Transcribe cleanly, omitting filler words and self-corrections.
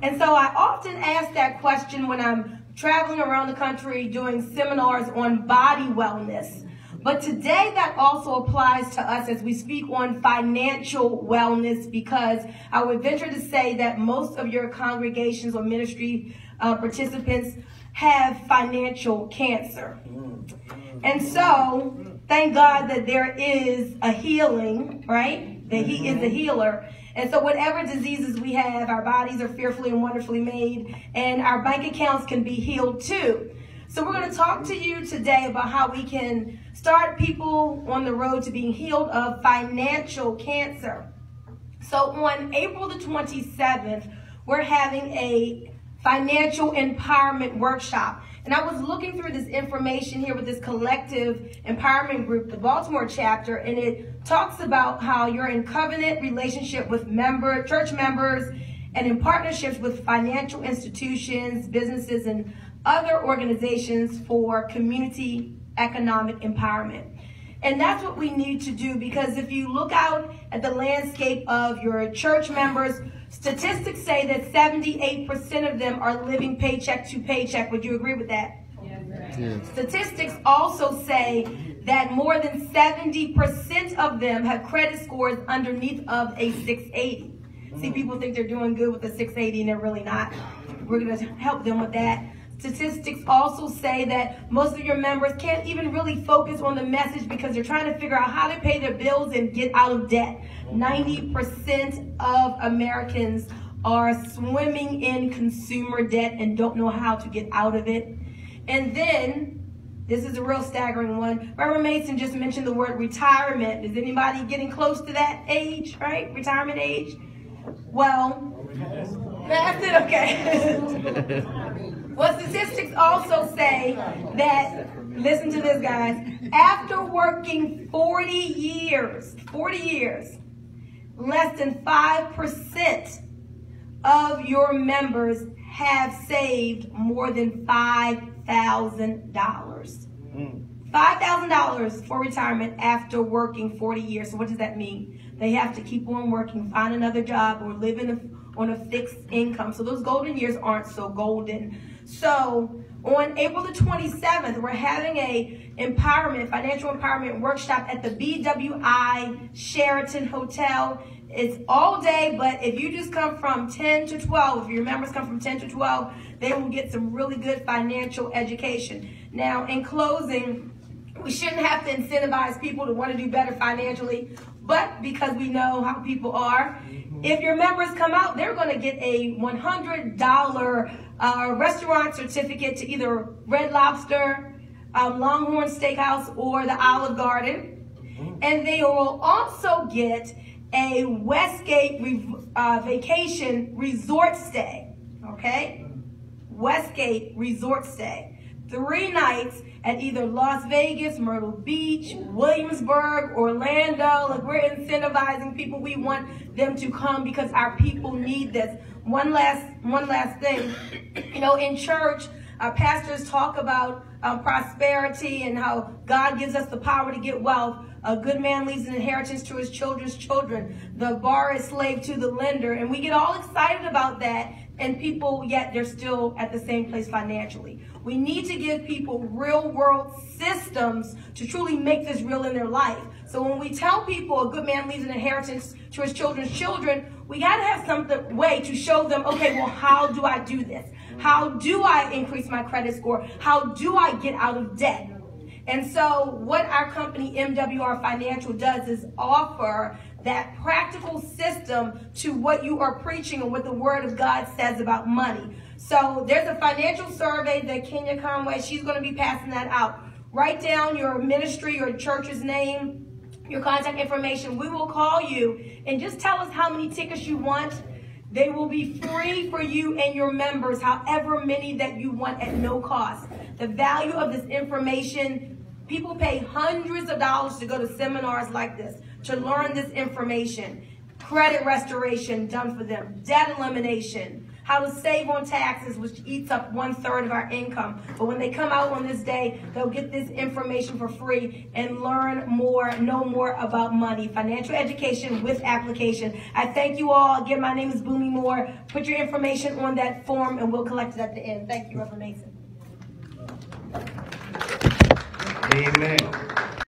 And so I often ask that question when I'm traveling around the country doing seminars on body wellness. But today that also applies to us as we speak on financial wellness, because I would venture to say that most of your congregations or ministry participants have financial cancer. And so thank God that there is a healing, right? That He is a healer. And so whatever diseases we have, our bodies are fearfully and wonderfully made, and our bank accounts can be healed too. So we're going to talk to you today about how we can start people on the road to being healed of financial cancer. So on April the 27th, we're having a financial empowerment workshop. And I was looking through this information here with this collective empowerment group, the Baltimore chapter, and it talks about how you're in covenant relationship with church members and in partnerships with financial institutions, businesses, and other organizations for community economic empowerment. And that's what we need to do, because if you look out at the landscape of your church members, statistics say that 78% of them are living paycheck to paycheck. Would you agree with that? Yes. Statistics also say that more than 70% of them have credit scores underneath of a 680. See, people think they're doing good with a 680 and they're really not. We're going to help them with that. Statistics also say that most of your members can't even really focus on the message because they're trying to figure out how to pay their bills and get out of debt. 90% of Americans are swimming in consumer debt and don't know how to get out of it. And then, this is a real staggering one. Reverend Mason just mentioned the word retirement. Is anybody getting close to that age, right? Retirement age? Well, that's it, okay. Well, statistics also say that, listen to this, guys, after working 40 years, less than 5% of your members have saved more than $5,000. $5,000 for retirement after working 40 years. So what does that mean? They have to keep on working, find another job, or live on a fixed income. So those golden years aren't so golden. So on April the 27th, we're having a financial empowerment workshop at the BWI Sheraton Hotel. It's all day, but if you just come from 10 to 12, if your members come from 10 to 12, they will get some really good financial education. Now, in closing, we shouldn't have to incentivize people to want to do better financially, but because we know how people are, if your members come out, they're going to get a $100 restaurant certificate to either Red Lobster, Longhorn Steakhouse, or the Olive Garden. And they will also get a Westgate vacation resort stay, okay? Westgate resort stay. 3 nights at either Las Vegas, Myrtle Beach, Williamsburg, Orlando. Like, we're incentivizing people. We want them to come because our people need this. One last thing. You know, in church, our pastors talk about prosperity and how God gives us the power to get wealth. A good man leaves an inheritance to his children's children. The borrower is slave to the lender. And we get all excited about that, and people, yet they're still at the same place financially. We need to give people real-world systems to truly make this real in their life. So when we tell people a good man leaves an inheritance to his children's children, we got to have some way to show them, okay, well, how do I do this? How do I increase my credit score? How do I get out of debt? And so what our company MWR Financial does is offer that practical system to what you are preaching and what the Word of God says about money. So there's a financial survey that Kenya Conway, she's going to be passing that out. Write down your ministry, your church's name, your contact information. We will call you and just tell us how many tickets you want. They will be free for you and your members, however many that you want at no cost. The value of this information, people pay hundreds of dollars to go to seminars like this, to learn this information. Credit restoration done for them, debt elimination, how to save on taxes, which eats up 1/3 of our income. But when they come out on this day, they'll get this information for free and learn more, know more about money. Financial education with application. I thank you all. Again, my name is Boomy Moore. Put your information on that form and we'll collect it at the end. Thank you, Reverend Mason. Amen.